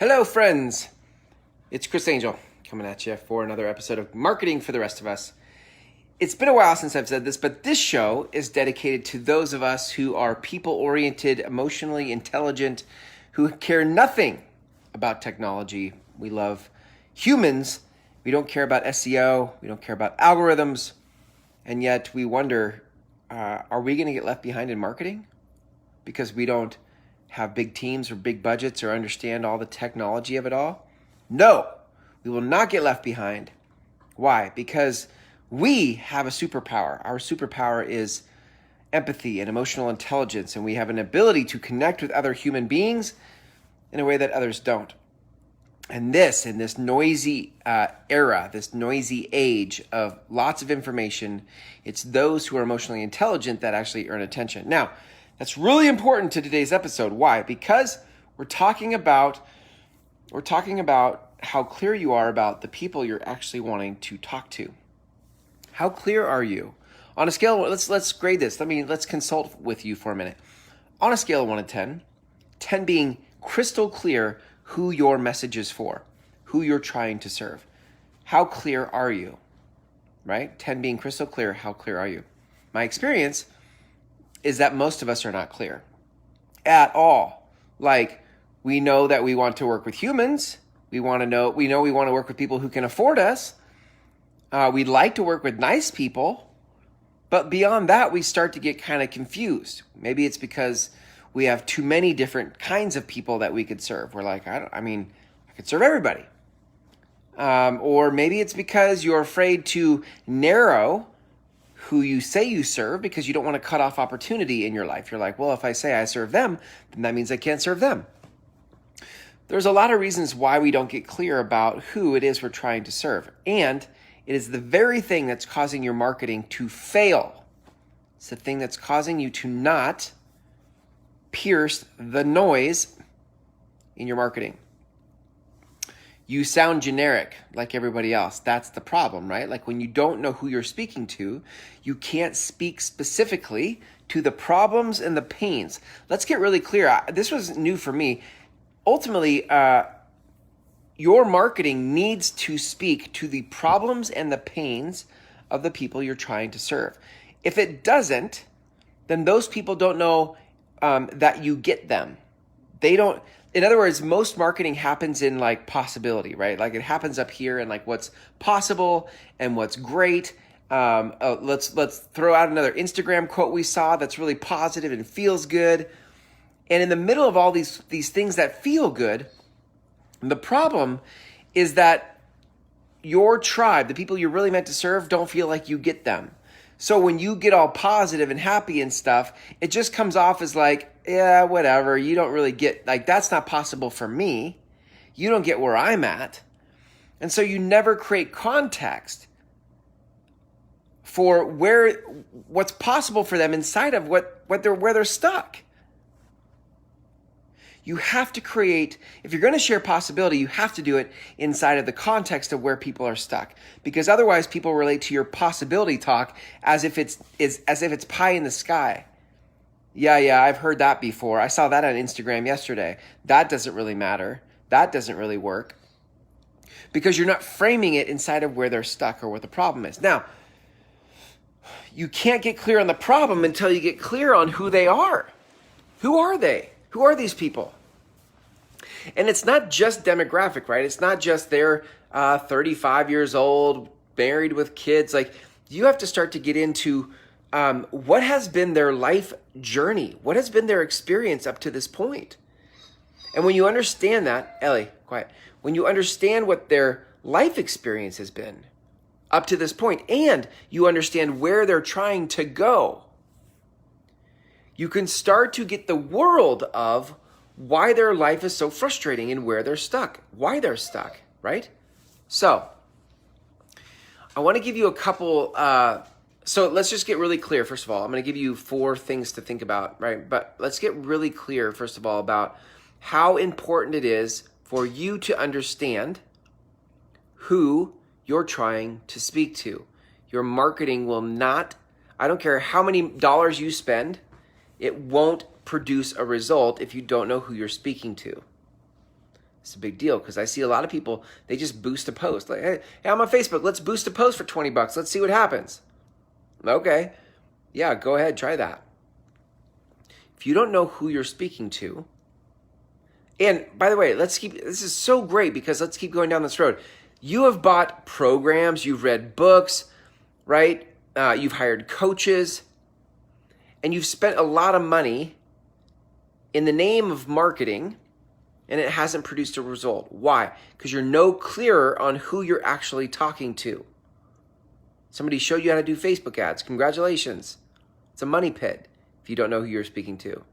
Hello, friends. It's Chris Angel coming at you for another episode of Marketing for the Rest of Us. It's been a while since I've said this, but this show is dedicated to those of us who are people-oriented, emotionally intelligent, who care nothing about technology. We love humans. We don't care about SEO. We don't care about algorithms. And yet we wonder, are we going to get left behind in marketing because we don't have big teams or big budgets or understand all the technology of it all? No, we will not get left behind. Why? Because we have a superpower. Our superpower is empathy and emotional intelligence, and we have an ability to connect with other human beings in a way that others don't. And in this noisy era, this noisy age of lots of information, it's those who are emotionally intelligent that actually earn attention. Now, that's really important to today's episode. Why? Because we're talking about how clear you are about the people you're actually wanting to talk to. How clear are you? On a scale, let's grade this. Let's consult with you for a minute. On a scale of 1 to 10, 10 being crystal clear who your message is for, who you're trying to serve. How clear are you? Right? 10 being crystal clear, how clear are you? My experience is that most of us are not clear at all. Like, we know that we want to work with humans. We want to work with people who can afford us. We'd like to work with nice people. But beyond that, we start to get kind of confused. Maybe it's because we have too many different kinds of people that we could serve. We're like, I could serve everybody. Or maybe it's because you're afraid to narrow who you say you serve because you don't want to cut off opportunity in your life. You're like, well, if I say I serve them, then that means I can't serve them. There's a lot of reasons why we don't get clear about who it is we're trying to serve. And it is the very thing that's causing your marketing to fail. It's the thing that's causing you to not pierce the noise in your marketing. You sound generic like everybody else. That's the problem, right? Like when you don't know who you're speaking to, you can't speak specifically to the problems and the pains. Let's get really clear. This was new for me. Ultimately, your marketing needs to speak to the problems and the pains of the people you're trying to serve. If it doesn't, then those people don't know that you get them. They don't. In other words, most marketing happens in like possibility, right? Like it happens up here and like what's possible and what's great. Let's throw out another Instagram quote we saw that's really positive and feels good. And in the middle of all these things that feel good, the problem is that your tribe, the people you're really meant to serve, don't feel like you get them. So when you get all positive and happy and stuff, it just comes off as like, yeah, whatever. You don't really get, like, that's not possible for me. You don't get where I'm at. And so you never create context for what's possible for them inside of where they're stuck. You have to create, if you're going to share possibility, you have to do it inside of the context of where people are stuck. Because otherwise people relate to your possibility talk as if it's pie in the sky. Yeah, I've heard that before. I saw that on Instagram yesterday. That doesn't really matter. That doesn't really work. Because you're not framing it inside of where they're stuck or what the problem is. Now, you can't get clear on the problem until you get clear on who they are. Who are they? Who are these people? And it's not just demographic, right? It's not just they're 35 years old, married with kids. Like, you have to start to get into what has been their life journey? What has been their experience up to this point? And when you understand that, Ellie, quiet. When you understand what their life experience has been up to this point, and you understand where they're trying to go, you can start to get the world of why their life is so frustrating and where they're stuck, why they're stuck, right? So I want to give you a couple, so let's just get really clear. First of all, I'm going to give you 4 things to think about, right? But let's get really clear, first of all, about how important it is for you to understand who you're trying to speak to. Your marketing will not, I don't care how many dollars you spend, it won't produce a result if you don't know who you're speaking to. It's a big deal because I see a lot of people, they just boost a post. Like, hey, I'm on Facebook. Let's boost a post for $20. Let's see what happens. Okay. Yeah, go ahead. Try that. If you don't know who you're speaking to, and by the way, this is so great because let's keep going down this road. You have bought programs, you've read books, right? You've hired coaches, and you've spent a lot of money in the name of marketing, and it hasn't produced a result. Why? Because you're no clearer on who you're actually talking to. Somebody showed you how to do Facebook ads. Congratulations. It's a money pit if you don't know who you're speaking to.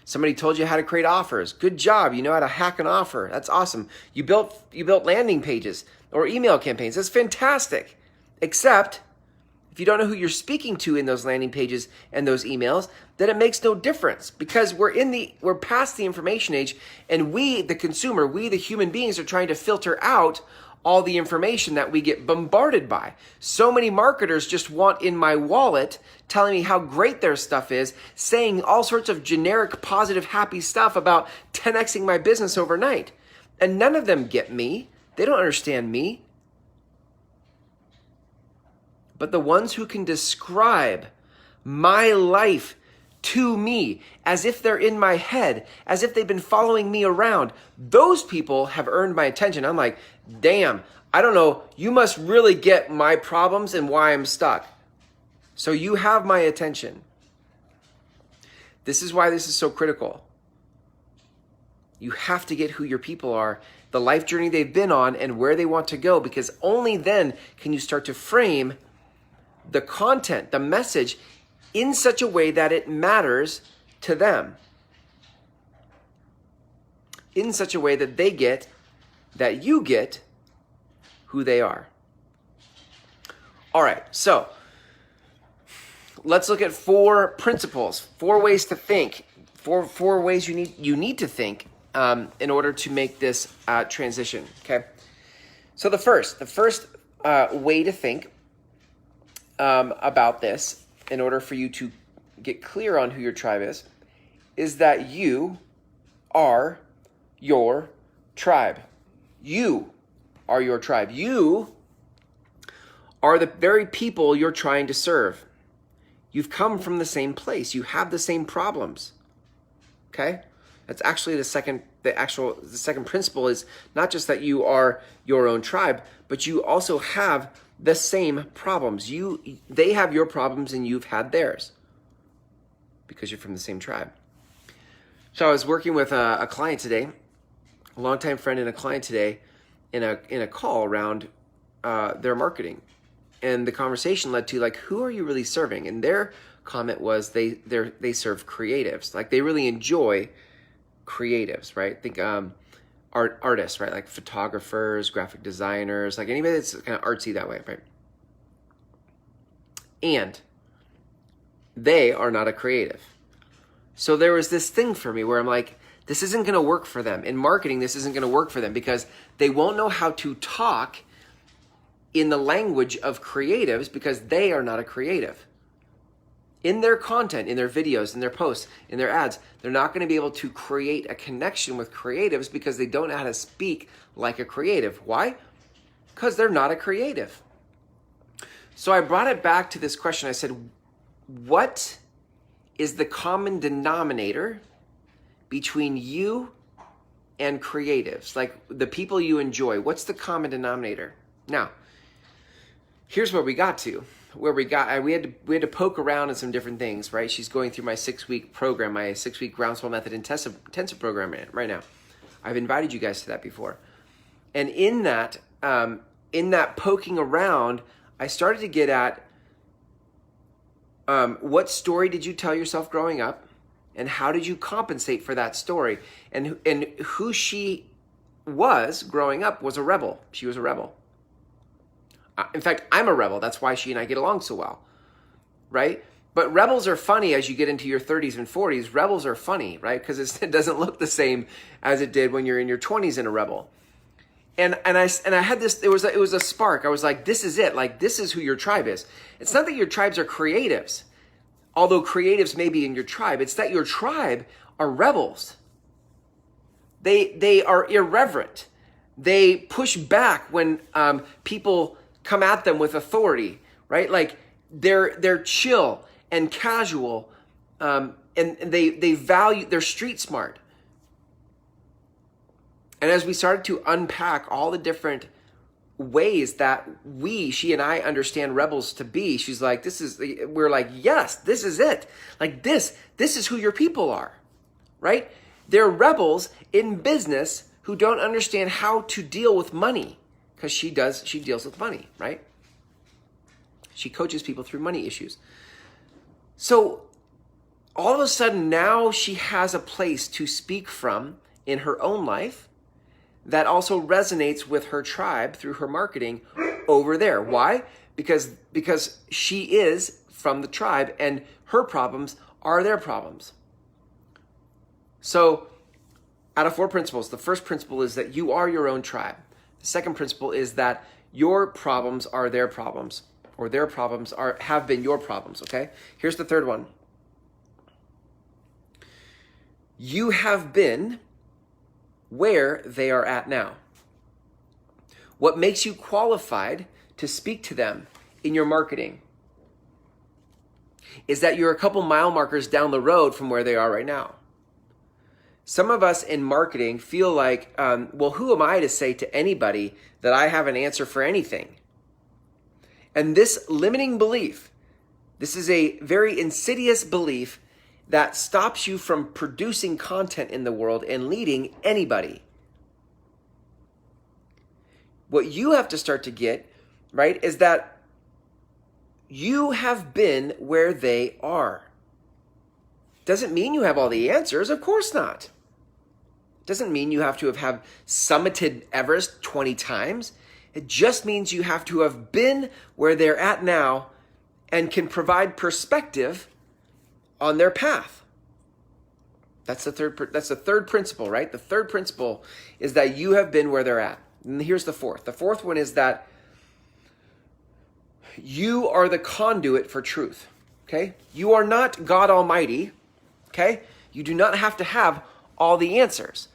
Somebody told you how to create offers. Good job. You know how to hack an offer. That's awesome. You built landing pages or email campaigns. That's fantastic. Except if you don't know who you're speaking to in those landing pages and those emails, then it makes no difference because we're past the information age, and we, the consumer, we, the human beings, are trying to filter out all the information that we get bombarded by. So many marketers just want in my wallet telling me how great their stuff is, saying all sorts of generic, positive, happy stuff about 10xing my business overnight. And none of them get me. They don't understand me. But the ones who can describe my life to me as if they're in my head, as if they've been following me around, those people have earned my attention. I'm like, damn, I don't know. You must really get my problems and why I'm stuck. So you have my attention. This is why this is so critical. You have to get who your people are, the life journey they've been on, and where they want to go, because only then can you start to frame the content, the message, in such a way that it matters to them. In such a way that that you get who they are. All right, so let's look at 4 principles, 4 ways to think, four ways you need to think in order to make this transition. Okay, so the first way to think about this, in order for you to get clear on who your tribe is that you are your tribe. You are your tribe. You are the very people you're trying to serve. You've come from the same place. You have the same problems. Okay? That's actually the second principle is not just that you are your own tribe, but you also have the same problems. They have your problems and you've had theirs because you're from the same tribe. So I was working with a client today, a longtime friend and a client today, in a call around their marketing, and the conversation led to, like, who are you really serving? And their comment was they serve creatives, like they really enjoy creatives, right? Think artists, right? Like photographers, graphic designers, like anybody that's kind of artsy that way, right? And they are not a creative. So there was this thing for me where I'm like, this isn't going to work for them. In marketing, this isn't going to work for them because they won't know how to talk in the language of creatives because they are not a creative. In their content, in their videos, in their posts, in their ads, they're not going to be able to create a connection with creatives because they don't know how to speak like a creative. Why? Because they're not a creative. So I brought it back to this question. I said, what is the common denominator between you and creatives? Like the people you enjoy, what's the common denominator? Now, here's where we got to. We had to poke around in some different things, right? She's going through my 6-week program, my 6-week Groundswell Method intensive program right now. I've invited you guys to that before. And in that poking around, I started to get at what story did you tell yourself growing up, and how did you compensate for that story? And who she was growing up was a rebel. She was a rebel. In fact, I'm a rebel. That's why she and I get along so well, right? But rebels are funny as you get into your 30s and 40s. Rebels are funny, right? Because it doesn't look the same as it did when you're in your 20s and a rebel. And I had this. It was a spark. I was like, this is it. Like, this is who your tribe is. It's not that your tribes are creatives, although creatives may be in your tribe. It's that your tribe are rebels. They are irreverent. They push back when people come at them with authority, right? Like they're chill and casual, and they value, they're street smart. And as we started to unpack all the different ways that she and I understand rebels to be, she's like, we're like, yes, this is it. Like this is who your people are, right? They're rebels in business who don't understand how to deal with money, because she deals with money, right? She coaches people through money issues. So all of a sudden now she has a place to speak from in her own life that also resonates with her tribe through her marketing over there. Why? Because she is from the tribe and her problems are their problems. So out of 4 principles, the first principle is that you are your own tribe. The second principle is that your problems are their problems, or their problems have been your problems, okay? Here's the third one. You have been where they are at now. What makes you qualified to speak to them in your marketing is that you're a couple mile markers down the road from where they are right now. Some of us in marketing feel like, well, who am I to say to anybody that I have an answer for anything? And this limiting belief, this is a very insidious belief that stops you from producing content in the world and leading anybody. What you have to start to get, right, is that you have been where they are. Doesn't mean you have all the answers, of course not. Doesn't mean you have to have summited Everest 20 times. It just means you have to have been where they're at now and can provide perspective on their path. That's the third principle, right? The third principle is that you have been where they're at. And here's the fourth. The fourth one is that you are the conduit for truth, okay? You are not God Almighty, okay? You do not have to have all the answers.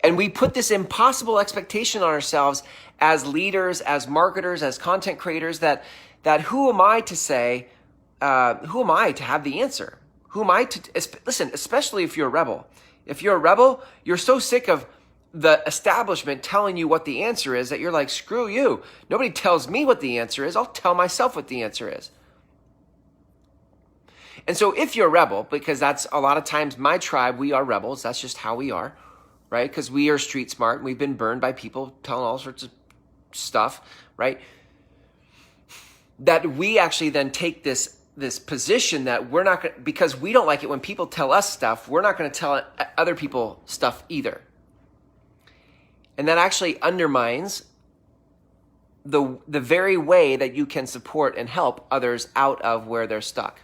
And we put this impossible expectation on ourselves as leaders, as marketers, as content creators, that who am I to say, who am I to have the answer? Who am I to, listen, especially if you're a rebel. If you're a rebel, you're so sick of the establishment telling you what the answer is that you're like, screw you. Nobody tells me what the answer is. I'll tell myself what the answer is. And so if you're a rebel, because that's a lot of times my tribe, we are rebels. That's just how we are, right? Because we are street smart and we've been burned by people telling all sorts of stuff, right? That we actually then take this position that we're not going to, because we don't like it when people tell us stuff, we're not going to tell other people stuff either. And that actually undermines the very way that you can support and help others out of where they're stuck.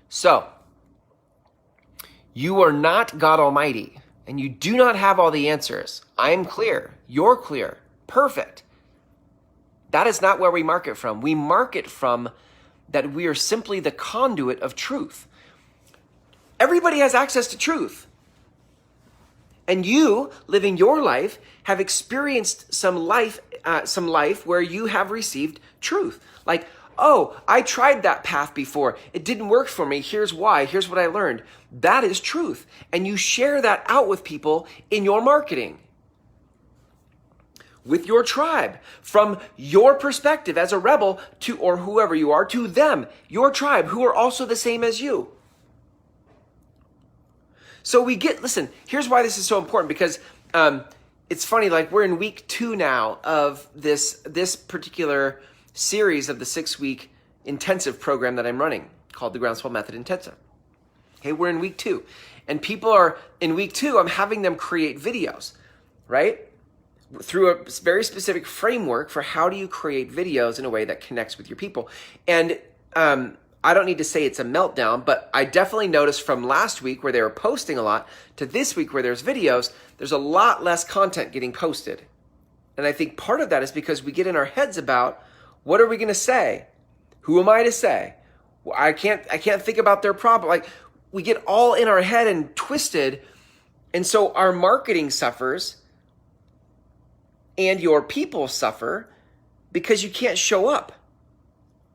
So, you are not God Almighty, and you do not have all the answers. I'm clear. You're clear. Perfect. That is not where we market from. We market from that we are simply the conduit of truth. Everybody has access to truth. And you, living your life, have experienced some life where you have received truth. Like, oh, I tried that path before. It didn't work for me. Here's why. Here's what I learned. That is truth. And you share that out with people in your marketing, with your tribe, from your perspective as a rebel to, or whoever you are, to them, your tribe, who are also the same as you. So listen, here's why this is so important, because it's funny, like we're in week 2 now of this particular series of the 6-week intensive program that I'm running called the Groundswell Method Intensive. Okay, we're in week 2. And people are, in week 2, I'm having them create videos, right? Through a very specific framework for how do you create videos in a way that connects with your people. And I don't need to say it's a meltdown, but I definitely noticed from last week where they were posting a lot to this week where there's videos, there's a lot less content getting posted. And I think part of that is because we get in our heads about, what are we going to say? Who am I to say? I can't think about their problem. Like, we get all in our head and twisted. And so our marketing suffers and your people suffer because you can't show up.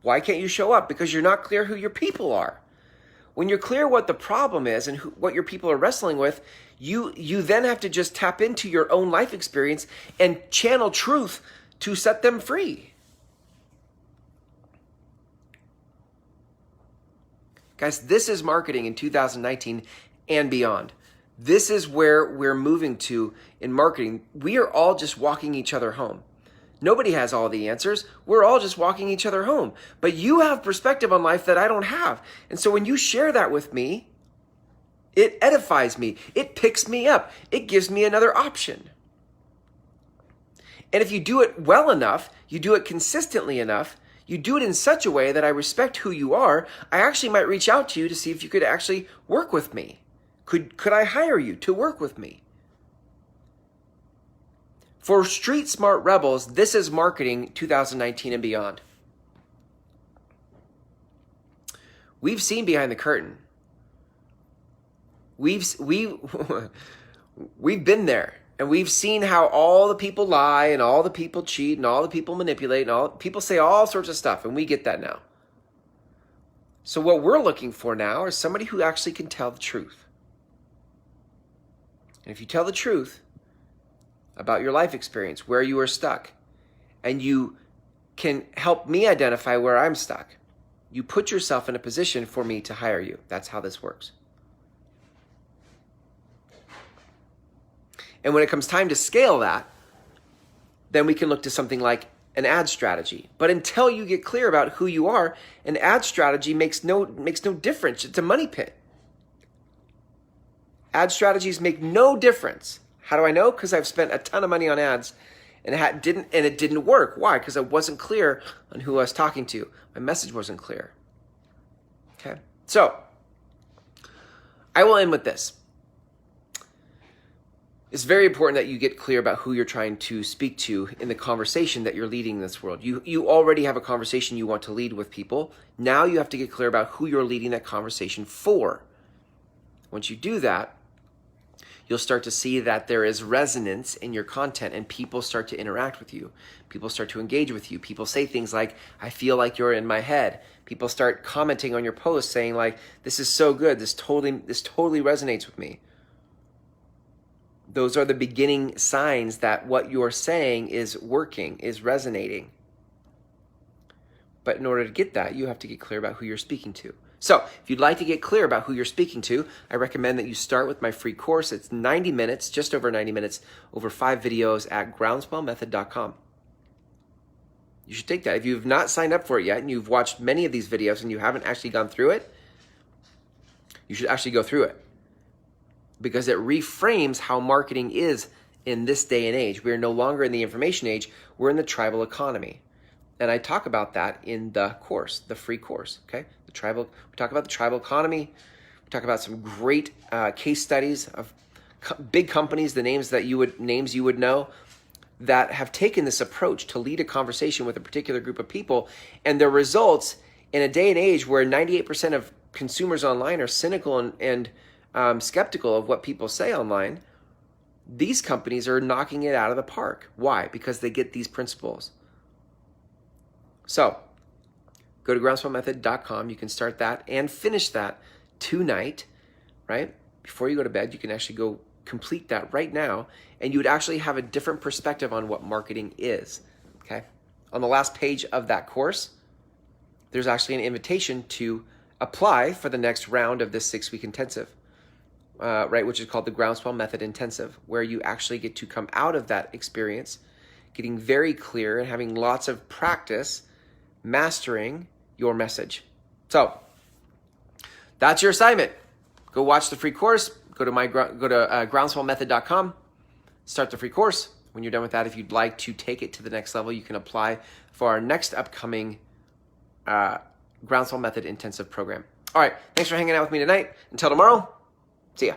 Why can't you show up? Because you're not clear who your people are. When you're clear what the problem is and what your people are wrestling with, you then have to just tap into your own life experience and channel truth to set them free. Guys, this is marketing in 2019 and beyond. This is where we're moving to in marketing. We are all just walking each other home. Nobody has all the answers. We're all just walking each other home. But you have perspective on life that I don't have. And so when you share that with me, it edifies me. It picks me up. It gives me another option. And if you do it well enough, you do it consistently enough, you do it in such a way that I respect who you are, I actually might reach out to you to see if you could actually work with me. Could I hire you to work with me? For Street Smart Rebels, this is marketing 2019 and beyond. We've seen behind the curtain. We've been there, and we've seen how all the people lie and all the people cheat and all the people manipulate and all people say all sorts of stuff, and we get that now. So what we're looking for now is somebody who actually can tell the truth. And if you tell the truth about your life experience, where you are stuck, and you can help me identify where I'm stuck, you put yourself in a position for me to hire you. That's how this works. And when it comes time to scale that, then we can look to something like an ad strategy. But until you get clear about who you are, an ad strategy makes no difference. It's a money pit. Ad strategies make no difference. How do I know? Because I've spent a ton of money on ads and it didn't work. Why? Because I wasn't clear on who I was talking to. My message wasn't clear. Okay. So I will end with this. It's very important that you get clear about who you're trying to speak to in the conversation that you're leading in this world. You already have a conversation you want to lead with people. Now you have to get clear about who you're leading that conversation for. Once you do that, you'll start to see that there is resonance in your content and people start to interact with you. People start to engage with you. People say things like, I feel like you're in my head. People start commenting on your posts saying like, this is so good. This totally resonates with me. Those are the beginning signs that what you're saying is working, is resonating. But in order to get that, you have to get clear about who you're speaking to. So if you'd like to get clear about who you're speaking to, I recommend that you start with my free course. It's 90 minutes, just over 90 minutes, over 5 videos at groundswellmethod.com. You should take that. If you've not signed up for it yet and you've watched many of these videos and you haven't actually gone through it, you should actually go through it, because it reframes how marketing is in this day and age. We are no longer in the information age. We're in the tribal economy. And I talk about that in the course, the free course, okay? We talk about the tribal economy. We talk about some great case studies of big companies, the names you would know, that have taken this approach to lead a conversation with a particular group of people, and their results in a day and age where 98% of consumers online are cynical and skeptical of what people say online. These companies are knocking it out of the park. Why? Because they get these principles. So go to groundswellmethod.com. You can start that and finish that tonight, right? Before you go to bed, you can actually go complete that right now, and you would actually have a different perspective on what marketing is, okay? On the last page of that course, there's actually an invitation to apply for the next round of this 6-week intensive. Right, which is called the Groundswell Method Intensive, where you actually get to come out of that experience getting very clear and having lots of practice mastering your message. So that's your assignment. Go watch the free course. Go to groundswellmethod.com. Start the free course. When you're done with that, if you'd like to take it to the next level, you can apply for our next upcoming Groundswell Method Intensive program. All right, thanks for hanging out with me tonight. Until tomorrow. See ya.